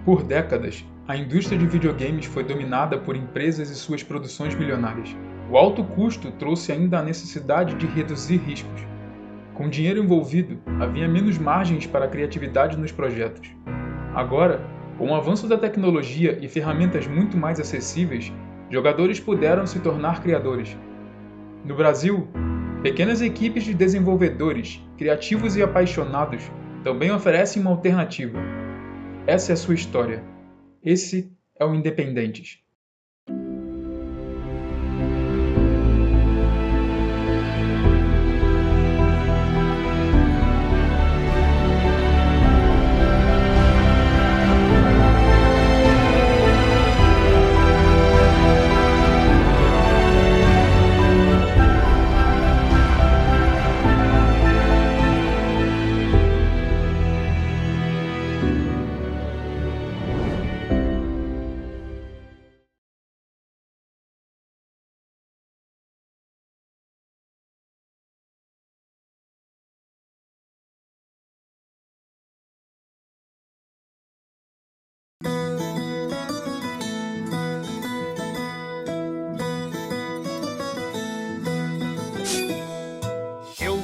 Por décadas, a indústria de videogames foi dominada por empresas e suas produções milionárias. O alto custo trouxe ainda a necessidade de reduzir riscos. Com dinheiro envolvido, havia menos margens para a criatividade nos projetos. Agora, com o avanço da tecnologia e ferramentas muito mais acessíveis, jogadores puderam se tornar criadores. No Brasil, pequenas equipes de desenvolvedores, criativos e apaixonados também oferecem uma alternativa. Essa é a sua história. Esse é o Independentes.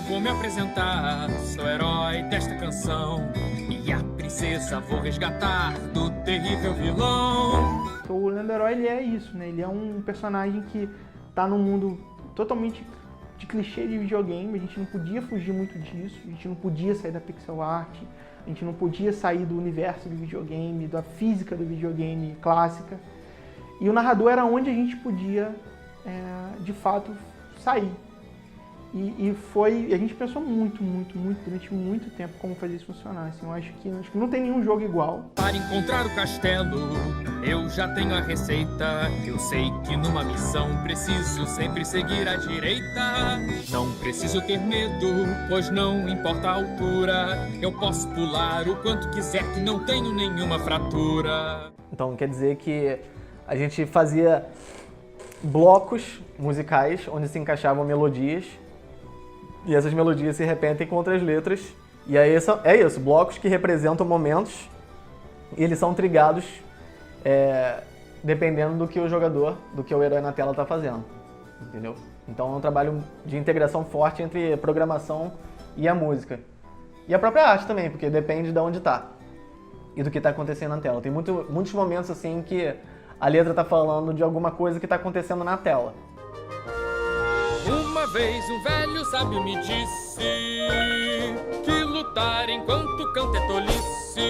Vou me apresentar, sou herói desta canção e a princesa vou resgatar do terrível vilão. O Lenda Herói, ele é isso, né? Ele é um personagem que tá num mundo totalmente de clichê de videogame. A gente não podia fugir muito disso, a gente não podia sair da pixel art, a gente não podia sair do universo do videogame, da física do videogame clássica. E o narrador era onde a gente podia, de fato, sair. E a gente pensou muito, durante muito tempo como fazer isso funcionar. Assim, eu acho que não tem nenhum jogo igual. Para encontrar o castelo, eu já tenho a receita. Eu sei que numa missão preciso sempre seguir à direita. Não preciso ter medo, pois não importa a altura. Eu posso pular o quanto quiser que não tenho nenhuma fratura. Então quer dizer que a gente fazia blocos musicais onde se encaixavam melodias. E essas melodias se repetem com outras letras. E aí é isso, blocos que representam momentos. E eles são trigados dependendo do que o jogador, do que o herói na tela está fazendo. Entendeu? Então é um trabalho de integração forte entre a programação e a música. E a própria arte também, porque depende de onde está e do que está acontecendo na tela. Tem muitos momentos assim que a letra está falando de alguma coisa que está acontecendo na tela. Uma vez um velho sábio me disse que lutar enquanto canta é tolice.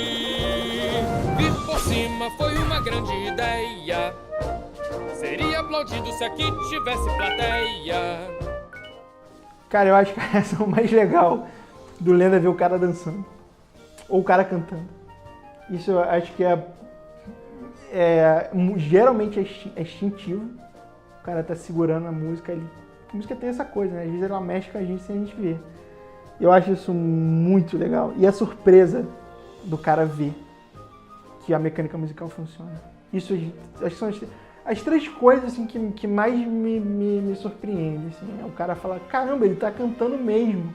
Vir por cima foi uma grande ideia. Seria aplaudido se aqui tivesse plateia. Cara, eu acho que a reação mais legal do Lenda é ver o cara dançando. Ou o cara cantando. Isso eu acho que geralmente é instintivo. O cara tá segurando a música ali. A música tem essa coisa, né? Às vezes ela mexe com a gente sem a gente ver. Eu acho isso muito legal. E a surpresa do cara ver que a mecânica musical funciona. Isso, acho que são as três coisas assim, que mais me surpreendem. Assim. É o cara falar, caramba, ele tá cantando mesmo.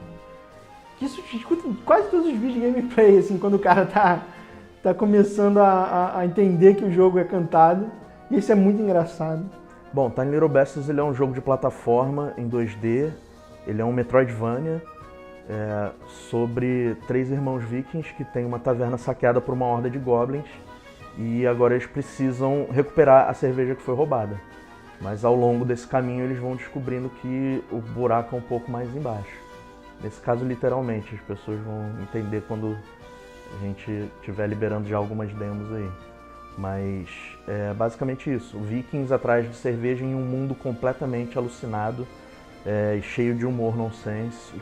Isso escuta quase todos os vídeos de gameplay, assim, quando o cara tá começando a entender que o jogo é cantado. E isso é muito engraçado. Bom, Tiny Little Bastards ele é um jogo de plataforma em 2D, ele é um Metroidvania sobre 3 irmãos vikings que têm uma taverna saqueada por uma horda de goblins e agora eles precisam recuperar a cerveja que foi roubada. Mas ao longo desse caminho eles vão descobrindo que o buraco é um pouco mais embaixo. Nesse caso, literalmente, as pessoas vão entender quando a gente estiver liberando já algumas demos aí. Mas é basicamente isso, vikings atrás de cerveja em um mundo completamente alucinado, cheio de humor nonsense e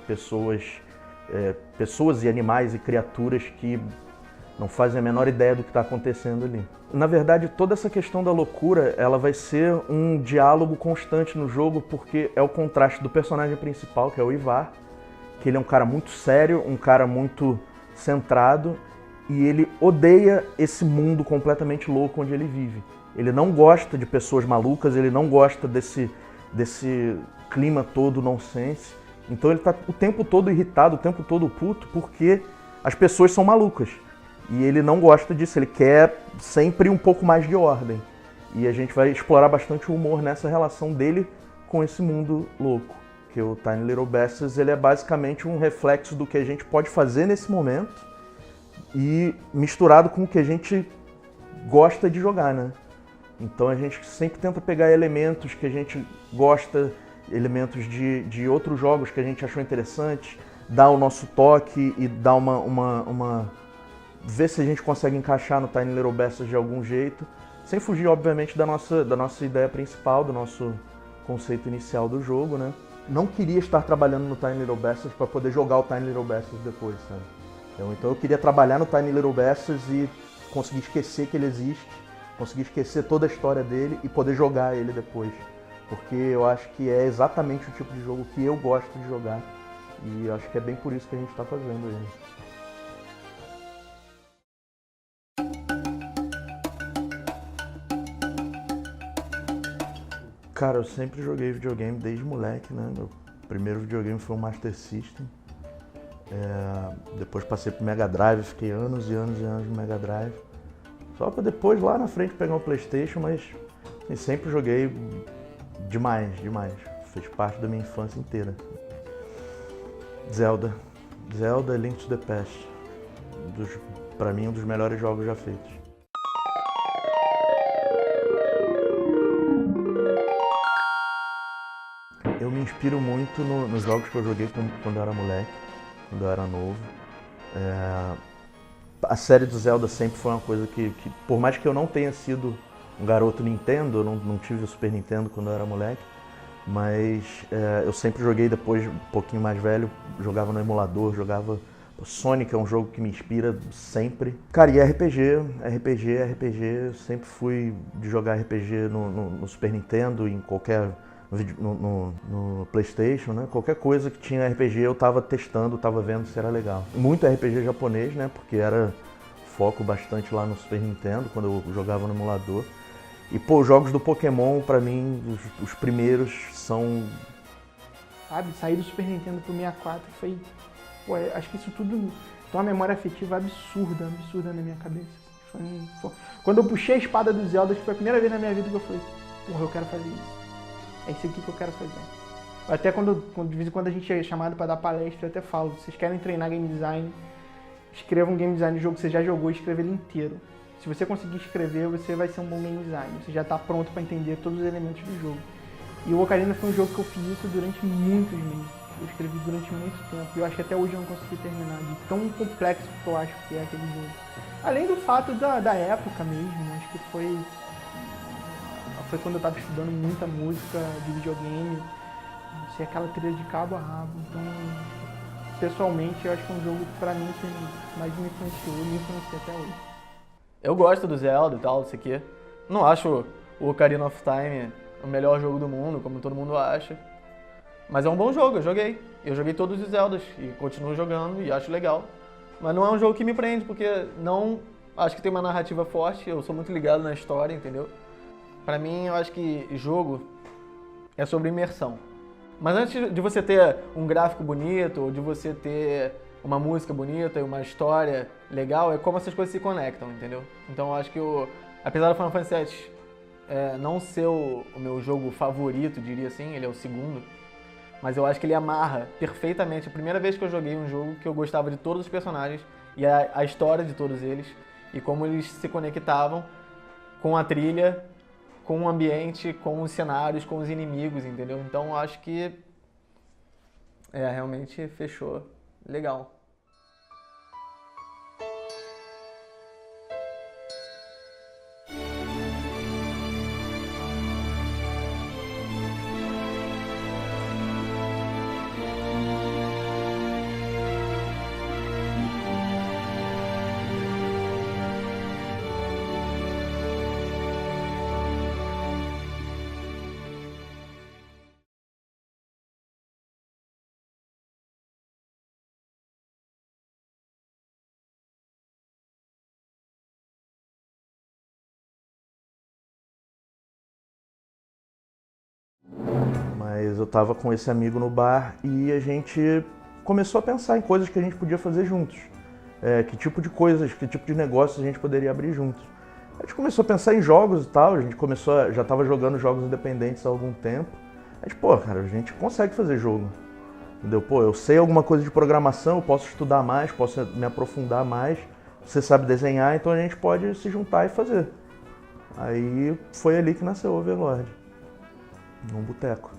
pessoas e animais e criaturas que não fazem a menor ideia do que está acontecendo ali. Na verdade, toda essa questão da loucura, ela vai ser um diálogo constante no jogo, porque é o contraste do personagem principal, que é o Ivar, que ele é um cara muito sério, um cara muito centrado, e ele odeia esse mundo completamente louco onde ele vive. Ele não gosta de pessoas malucas, ele não gosta desse clima todo nonsense. Então ele está o tempo todo irritado, o tempo todo puto, porque as pessoas são malucas. E ele não gosta disso, ele quer sempre um pouco mais de ordem. E a gente vai explorar bastante o humor nessa relação dele com esse mundo louco. Que o Tiny Little Bastards, ele é basicamente um reflexo do que a gente pode fazer nesse momento e misturado com o que a gente gosta de jogar, né? Então a gente sempre tenta pegar elementos que a gente gosta, elementos de outros jogos que a gente achou interessantes, dar o nosso toque e dar ver se a gente consegue encaixar no Tiny Little Bastards de algum jeito, sem fugir, obviamente, da nossa ideia principal, do nosso conceito inicial do jogo, né? Não queria estar trabalhando no Tiny Little Bastards para poder jogar o Tiny Little Bastards depois, sabe? Então eu queria trabalhar no Tiny Little Bastards e conseguir esquecer que ele existe, conseguir esquecer toda a história dele e poder jogar ele depois. Porque eu acho que é exatamente o tipo de jogo que eu gosto de jogar e eu acho que é bem por isso que a gente está fazendo ele. Cara, eu sempre joguei videogame desde moleque, né? Meu primeiro videogame foi um Master System. Depois passei pro Mega Drive, fiquei anos e anos e anos no Mega Drive. Só pra depois, lá na frente, pegar um PlayStation, mas sempre joguei demais, demais. Fez parte da minha infância inteira. Zelda Link to the Past. Pra mim, um dos melhores jogos já feitos. Eu me inspiro muito nos jogos que eu joguei quando eu era moleque, quando eu era novo. A série do Zelda sempre foi uma coisa que por mais que eu não tenha sido um garoto Nintendo, eu não tive o Super Nintendo quando eu era moleque, mas eu sempre joguei depois, um pouquinho mais velho, jogava no emulador, jogava... Sonic é um jogo que me inspira sempre. Cara, e RPG, sempre fui de jogar RPG no Super Nintendo, em qualquer... No PlayStation, né? Qualquer coisa que tinha RPG eu tava testando, tava vendo se era legal. Muito RPG japonês, né? Porque era foco bastante lá no Super Nintendo, quando eu jogava no emulador. E, pô, os jogos do Pokémon, pra mim, os primeiros são... Sabe, sair do Super Nintendo pro 64 foi... Pô, acho que isso tudo tem uma memória afetiva absurda na minha cabeça. Quando eu puxei a espada do Zelda, acho que foi a primeira vez na minha vida que eu falei, porra, eu quero fazer isso. É isso aqui que eu quero fazer. Até de vez em quando a gente é chamado para dar palestra, eu até falo, vocês querem treinar game design, escreva um game design de jogo que você já jogou e escreva ele inteiro. Se você conseguir escrever, você vai ser um bom game design. Você já está pronto para entender todos os elementos do jogo. E o Ocarina foi um jogo que eu fiz isso durante muitos meses. Eu escrevi durante muito tempo e eu acho que até hoje eu não consegui terminar, de tão complexo que eu acho que é aquele jogo. Além do fato da época mesmo, acho que foi quando eu estava estudando muita música de videogame, sei, aquela trilha de cabo a rabo. Então, pessoalmente, eu acho que é um jogo que pra mim que mais me influenciou e me influencia até hoje. Eu gosto do Zelda e tal, isso aqui. Não acho o Ocarina of Time o melhor jogo do mundo, como todo mundo acha. Mas é um bom jogo, eu joguei. Eu joguei todos os Zeldas e continuo jogando e acho legal. Mas não é um jogo que me prende, porque não acho que tem uma narrativa forte, eu sou muito ligado na história, entendeu? Pra mim, eu acho que jogo é sobre imersão. Mas antes de você ter um gráfico bonito, ou de você ter uma música bonita e uma história legal, é como essas coisas se conectam, entendeu? Então eu acho que, apesar do Final Fantasy VII não ser o meu jogo favorito, diria assim, ele é o segundo, mas eu acho que ele amarra perfeitamente. A primeira vez que eu joguei um jogo que eu gostava de todos os personagens e a história de todos eles, e como eles se conectavam com a trilha, com o ambiente, com os cenários, com os inimigos, entendeu? Então eu acho que realmente fechou legal. Mas eu tava com esse amigo no bar e a gente começou a pensar em coisas que a gente podia fazer juntos. que tipo de coisas, que tipo de negócios a gente poderia abrir juntos. A gente começou a pensar em jogos e tal, a gente já estava jogando jogos independentes há algum tempo. A gente, cara, a gente consegue fazer jogo, entendeu? Eu sei alguma coisa de programação, eu posso estudar mais, posso me aprofundar mais, você sabe desenhar, então a gente pode se juntar e fazer. Aí foi ali que nasceu o Overlord, num boteco.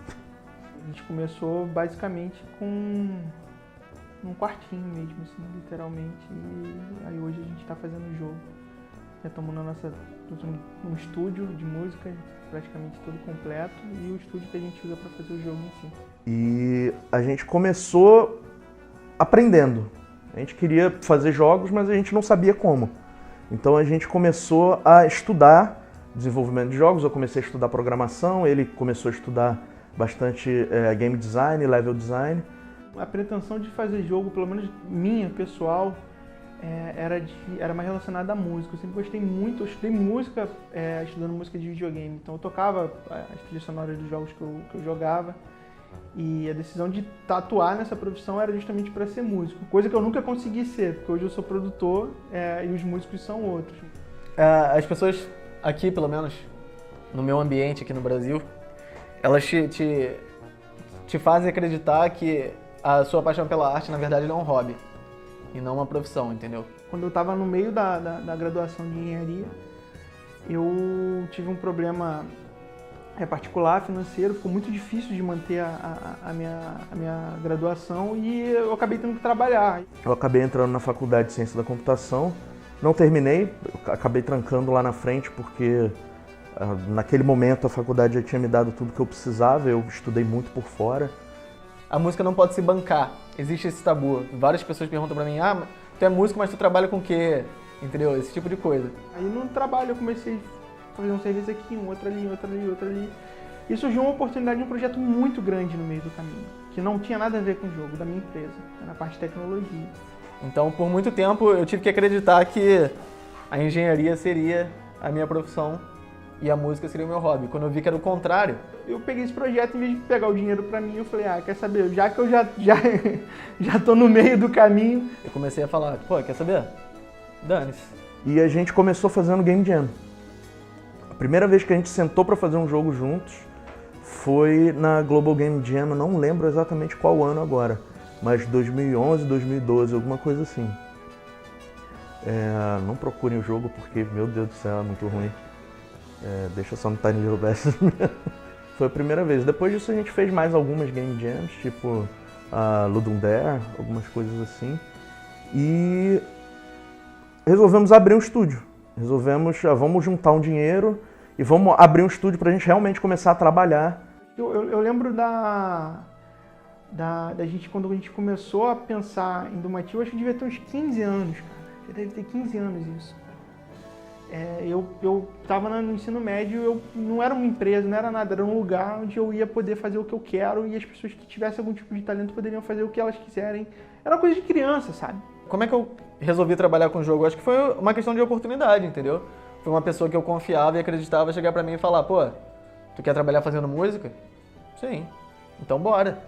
A gente começou basicamente com num quartinho mesmo, assim, literalmente, e aí hoje a gente está fazendo o jogo. Já estamos num estúdio de música, praticamente todo completo, e o estúdio que a gente usa para fazer o jogo em si. E a gente começou aprendendo. A gente queria fazer jogos, mas a gente não sabia como. Então a gente começou a estudar desenvolvimento de jogos, eu comecei a estudar programação, ele começou a estudar bastante game design, level design. A pretensão de fazer jogo, pelo menos minha, pessoal, era mais relacionada à música. Eu sempre gostei muito, eu estudei música, estudando música de videogame. Então eu tocava as trilhas sonoras dos jogos que eu jogava. E a decisão de atuar nessa profissão era justamente para ser músico. Coisa que eu nunca consegui ser, porque hoje eu sou produtor e os músicos são outros. As pessoas aqui, pelo menos no meu ambiente aqui no Brasil, elas te fazem acreditar que a sua paixão pela arte, na verdade, é um hobby e não uma profissão, entendeu? Quando eu estava no meio da graduação de engenharia, eu tive um problema particular, financeiro, ficou muito difícil de manter a minha graduação e eu acabei tendo que trabalhar. Eu acabei entrando na faculdade de Ciência da Computação, não terminei, acabei trancando lá na frente porque naquele momento a faculdade já tinha me dado tudo que eu precisava, eu estudei muito por fora. A música não pode se bancar, existe esse tabu. Várias pessoas perguntam pra mim, tu é músico, mas tu trabalha com o quê? Entendeu? Esse tipo de coisa. Aí no trabalho eu comecei a fazer um serviço aqui, um outro ali, outro ali, outro ali. E surgiu uma oportunidade de um projeto muito grande no meio do caminho, que não tinha nada a ver com o jogo da minha empresa, na parte de tecnologia. Então, por muito tempo, eu tive que acreditar que a engenharia seria a minha profissão e a música seria o meu hobby. Quando eu vi que era o contrário, eu peguei esse projeto, em vez de pegar o dinheiro pra mim, eu falei, quer saber, já que eu já tô no meio do caminho. Eu comecei a falar, quer saber? Dane-se. E a gente começou fazendo Game Jam. A primeira vez que a gente sentou pra fazer um jogo juntos foi na Global Game Jam, eu não lembro exatamente qual ano agora, mas 2011, 2012, alguma coisa assim. Não procurem o jogo porque, meu Deus do céu, é muito ruim. Deixa só no Tiny Little Bass. Foi a primeira vez. Depois disso a gente fez mais algumas Game Jams, tipo Ludum Dare, algumas coisas assim. E resolvemos abrir um estúdio. Resolvemos, vamos juntar um dinheiro e vamos abrir um estúdio pra gente realmente começar a trabalhar. Eu lembro da gente, quando a gente começou a pensar em Domatil, acho que devia ter uns 15 anos, cara. Já deve ter 15 anos isso. Eu estava no ensino médio, eu não era uma empresa, não era nada, era um lugar onde eu ia poder fazer o que eu quero e as pessoas que tivessem algum tipo de talento poderiam fazer o que elas quiserem. Era uma coisa de criança, sabe? Como é que eu resolvi trabalhar com o jogo? Acho que foi uma questão de oportunidade, entendeu? Foi uma pessoa que eu confiava e acreditava chegar pra mim e falar, tu quer trabalhar fazendo música? Sim. Então bora.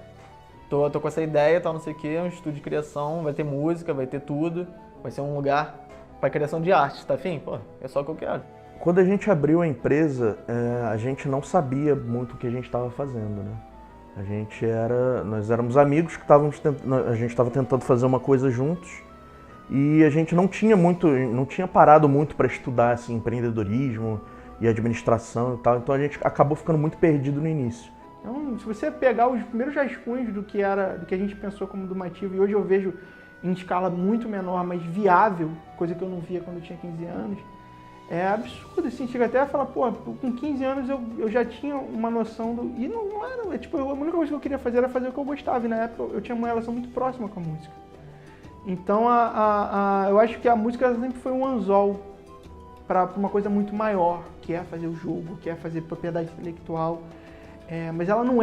Tô com essa ideia, tal, não sei o quê, um estúdio de criação, vai ter música, vai ter tudo, vai ser um lugar para criação de arte, tá afim? É só o que eu quero. Quando a gente abriu a empresa, a gente não sabia muito o que a gente estava fazendo, né? Nós éramos amigos que a gente estava tentando fazer uma coisa juntos e a gente não tinha parado muito para estudar assim, empreendedorismo e administração e tal, então a gente acabou ficando muito perdido no início. Então, se você pegar os primeiros rascunhos do que a gente pensou como Domatil, e hoje eu vejo em escala muito menor, mas viável, coisa que eu não via quando eu tinha 15 anos, é absurdo, assim, chega até a falar, com 15 anos eu já tinha uma noção do... E não era, a única coisa que eu queria fazer era fazer o que eu gostava, e na época eu tinha uma relação muito próxima com a música. Então, eu acho que a música sempre foi um anzol para uma coisa muito maior, que é fazer o jogo, que é fazer propriedade intelectual. Mas ela não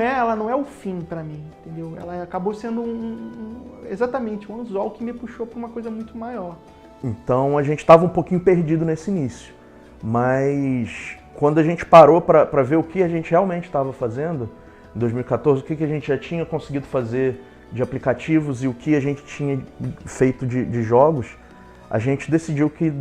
é o fim para mim, entendeu? Ela acabou sendo exatamente um anzol que me puxou para uma coisa muito maior. Então a gente estava um pouquinho perdido nesse início, mas quando a gente parou para ver o que a gente realmente estava fazendo, em 2014, o que a gente já tinha conseguido fazer de aplicativos e o que a gente tinha feito de jogos, a gente decidiu que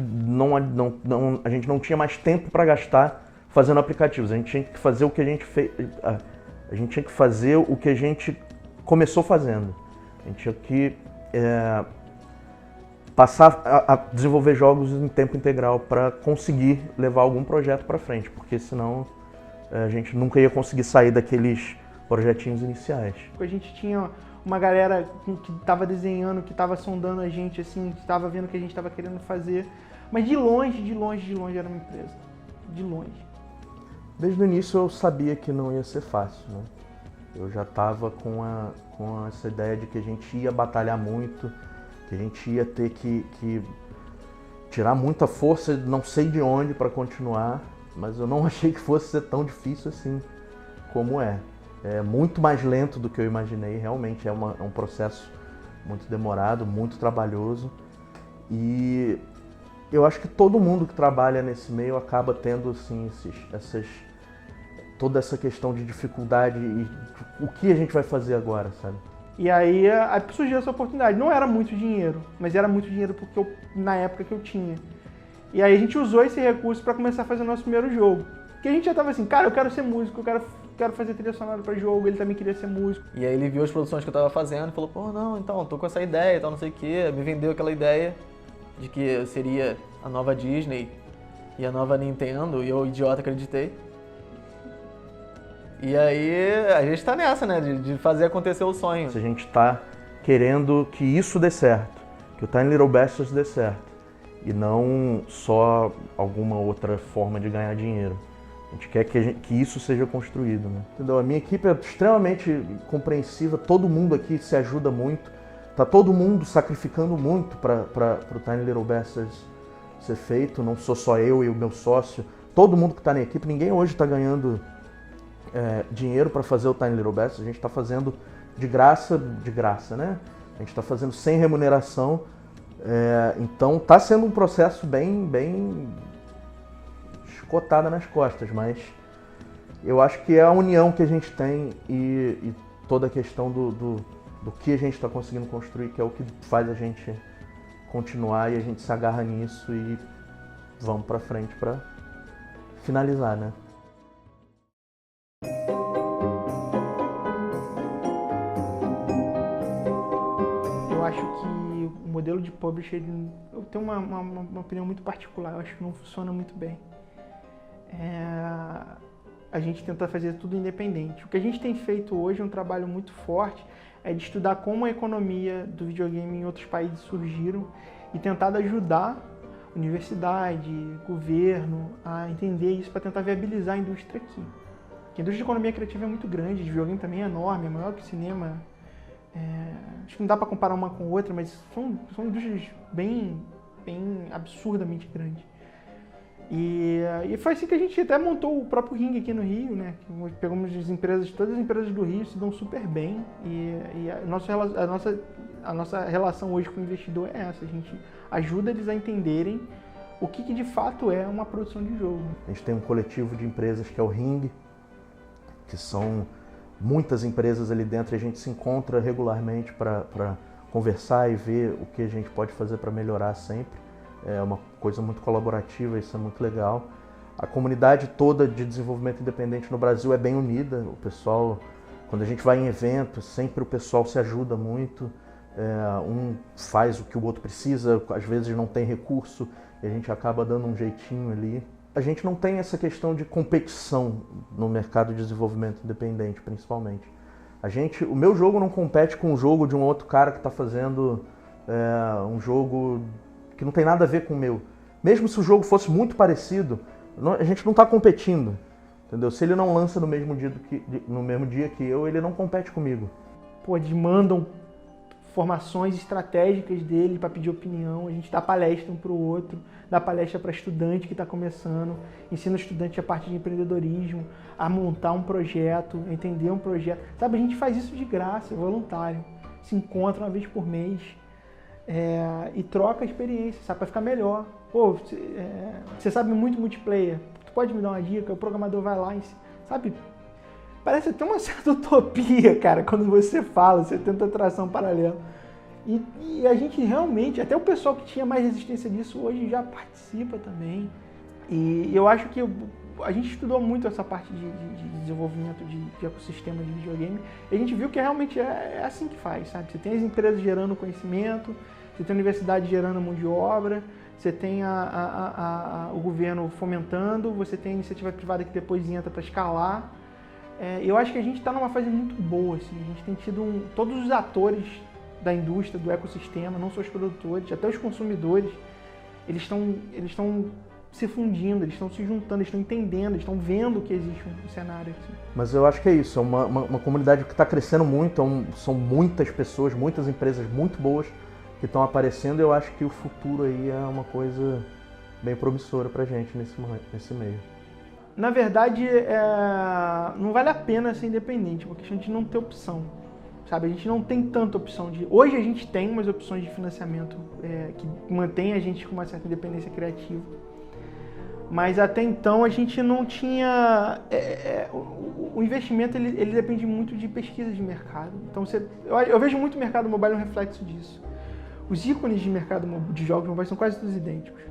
a gente não tinha mais tempo para gastar fazendo aplicativos. A gente tinha que fazer o que a gente fez. A gente tinha que fazer o que a gente começou fazendo. A gente tinha que passar a desenvolver jogos em tempo integral para conseguir levar algum projeto para frente, porque senão a gente nunca ia conseguir sair daqueles projetinhos iniciais. A gente tinha uma galera que estava desenhando, que estava sondando a gente, assim, que estava vendo o que a gente estava querendo fazer, mas de longe era uma empresa. De longe. Desde o início eu sabia que não ia ser fácil, né? Eu já estava com essa ideia de que a gente ia batalhar muito, que a gente ia ter que tirar muita força, não sei de onde, para continuar, mas eu não achei que fosse ser tão difícil assim como é. É muito mais lento do que eu imaginei, realmente é um processo muito demorado, muito trabalhoso, e eu acho que todo mundo que trabalha nesse meio acaba tendo assim, toda essa questão de dificuldade e o que a gente vai fazer agora, sabe? E aí surgiu essa oportunidade. Não era muito dinheiro, mas era muito dinheiro porque na época que eu tinha. E aí a gente usou esse recurso para começar a fazer o nosso primeiro jogo. Porque a gente já estava assim, cara, eu quero ser músico, eu quero fazer trilha sonora para jogo, ele também queria ser músico. E aí ele viu as produções que eu tava fazendo e falou, pô, não, então, tô com essa ideia e tal, não sei o quê. Me vendeu aquela ideia de que eu seria a nova Disney e a nova Nintendo, e eu, idiota, acreditei. E aí a gente tá nessa, né, de fazer acontecer o sonho. A gente tá querendo que isso dê certo, que o Tiny Little Bastards dê certo, e não só alguma outra forma de ganhar dinheiro. A gente quer que isso seja construído, né? Entendeu? A minha equipe é extremamente compreensiva, todo mundo aqui se ajuda muito, tá todo mundo sacrificando muito para o Tiny Little Bastards ser feito, não sou só eu e o meu sócio, todo mundo que está na equipe, ninguém hoje está ganhando dinheiro para fazer o Tiny Little Bastards, a gente está fazendo de graça, né? A gente está fazendo sem remuneração, então está sendo um processo bem chicotada nas costas, mas eu acho que é a união que a gente tem e toda a questão do que a gente está conseguindo construir, que é o que faz a gente continuar, e a gente se agarra nisso e vamos para frente para finalizar, né? Eu acho que o modelo de publisher, eu tenho uma opinião muito particular, eu acho que não funciona muito bem. A gente tenta fazer tudo independente. O que a gente tem feito hoje é um trabalho muito forte, é de estudar como a economia do videogame em outros países surgiram e tentar ajudar universidade, governo a entender isso para tentar viabilizar a indústria aqui. Porque a indústria de economia criativa é muito grande, de videogame também é enorme, é maior que o cinema. Acho que não dá para comparar uma com outra, mas são indústrias bem absurdamente grandes. E foi assim que a gente até montou o próprio Ring aqui no Rio, né? Pegamos todas as empresas do Rio se dão super bem, e a nossa relação hoje com o investidor é essa, a gente ajuda eles a entenderem o que de fato é uma produção de jogo. A gente tem um coletivo de empresas que é o Ring, que são muitas empresas ali dentro, e a gente se encontra regularmente para conversar e ver o que a gente pode fazer para melhorar sempre. É uma coisa muito colaborativa, isso é muito legal. A comunidade toda de desenvolvimento independente no Brasil é bem unida. O pessoal, quando a gente vai em eventos, sempre o pessoal se ajuda muito. Um faz o que o outro precisa, às vezes não tem recurso, e a gente acaba dando um jeitinho ali. A gente não tem essa questão de competição no mercado de desenvolvimento independente, principalmente. O meu jogo não compete com o jogo de um outro cara que está fazendo um jogo que não tem nada a ver com o meu. Mesmo se o jogo fosse muito parecido, a gente não está competindo, entendeu? Se ele não lança no mesmo dia que eu, ele não compete comigo. Pô, eles mandam formações estratégicas dele para pedir opinião, a gente dá palestra um para o outro, dá palestra para estudante que está começando, ensina o estudante a parte de empreendedorismo, a montar um projeto, a entender um projeto. Sabe, a gente faz isso de graça, é voluntário. Se encontra uma vez por mês, e troca a experiência, sabe, para ficar melhor. Pô, você sabe muito multiplayer, tu pode me dar uma dica? O programador vai lá, sabe? Parece até uma certa utopia, cara, quando você fala, você tenta traçar um paralelo. E a gente realmente, até o pessoal que tinha mais resistência disso hoje já participa também. E eu acho que a gente estudou muito essa parte de desenvolvimento de ecossistema de videogame, e a gente viu que realmente é assim que faz, sabe? Você tem as empresas gerando conhecimento, você tem a universidade gerando mão de obra, você tem o governo fomentando, você tem a iniciativa privada que depois entra para escalar. Eu acho que a gente está numa fase muito boa, assim. A gente tem tido todos os atores da indústria, do ecossistema, não só os produtores, até os consumidores, eles estão se fundindo, eles estão se juntando, eles estão entendendo, eles estão vendo que existe um cenário aqui. Mas eu acho que é isso, é uma comunidade que está crescendo muito, são muitas pessoas, muitas empresas muito boas que estão aparecendo, e eu acho que o futuro aí é uma coisa bem promissora pra gente nesse meio. Na verdade, não vale a pena ser independente, porque a gente não tem opção, sabe? A gente não tem tanta opção Hoje a gente tem umas opções de financiamento que mantém a gente com uma certa independência criativa, mas até então a gente não tinha... o investimento ele depende muito de pesquisa de mercado. Então eu vejo muito o mercado mobile um reflexo disso. Os ícones de mercado de jogos mobile são quase todos idênticos.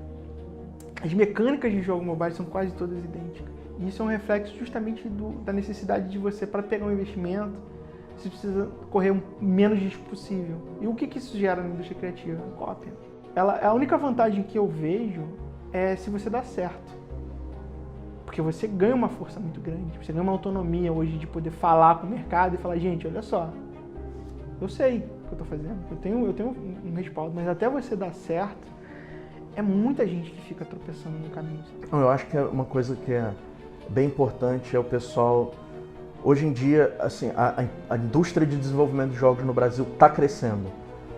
As mecânicas de jogo mobile são quase todas idênticas. E isso é um reflexo justamente da necessidade de você, para pegar um investimento, você precisa correr o menos risco possível. E o que isso gera na indústria criativa? Cópia. A única vantagem que eu vejo é se você dá certo. Porque você ganha uma força muito grande, você ganha uma autonomia hoje de poder falar com o mercado e falar, gente, olha só, eu sei o que eu estou fazendo, eu tenho um respaldo, mas até você dar certo, é muita gente que fica tropeçando no caminho. Eu acho que uma coisa que é bem importante é o pessoal... Hoje em dia, assim, a indústria de desenvolvimento de jogos no Brasil está crescendo,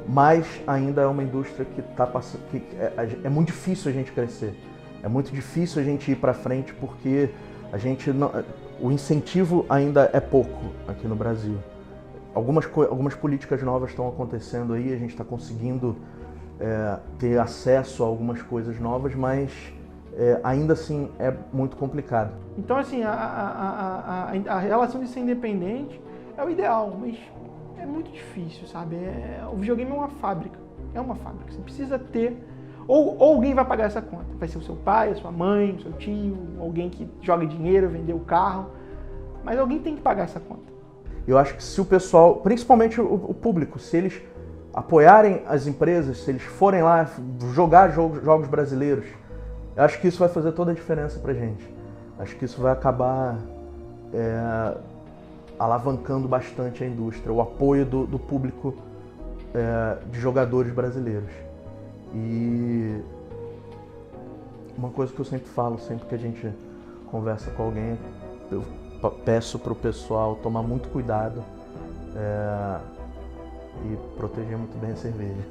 mas ainda é uma indústria que está passando... É muito difícil a gente crescer, é muito difícil a gente ir para frente porque o incentivo ainda é pouco aqui no Brasil. Algumas políticas novas estão acontecendo aí, a gente está conseguindo ter acesso a algumas coisas novas, mas ainda assim é muito complicado. Então, assim, a relação de ser independente é o ideal, mas é muito difícil, sabe? O videogame é uma fábrica, você precisa ter... Ou alguém vai pagar essa conta, vai ser o seu pai, a sua mãe, o seu tio, alguém que joga dinheiro, vendeu o carro, mas alguém tem que pagar essa conta. Eu acho que se o pessoal, principalmente o público, se eles apoiarem as empresas, se eles forem lá jogar jogos brasileiros, eu acho que isso vai fazer toda a diferença pra gente. Acho que isso vai acabar alavancando bastante a indústria, o apoio do público de jogadores brasileiros. E uma coisa que eu sempre falo, sempre que a gente conversa com alguém, eu peço para o pessoal tomar muito cuidado e proteger muito bem a cerveja.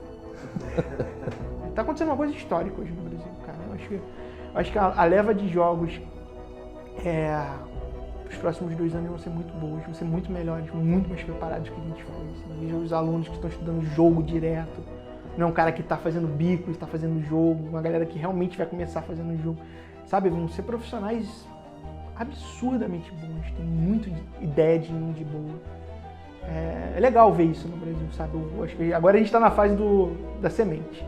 Tá acontecendo uma coisa histórica hoje no Brasil, cara. Eu acho que a leva de jogos os próximos 2 anos vão ser muito boas, vão ser muito melhores, muito mais preparados que a gente foi. Assim. Veja os alunos que estão estudando jogo direto, não é um cara que está fazendo bico, está fazendo jogo, uma galera que realmente vai começar fazendo jogo. Sabe, vão ser profissionais absurdamente bons, tem muita ideia de indie boa. É legal ver isso no Brasil, sabe? Eu acho que agora a gente está na fase da semente.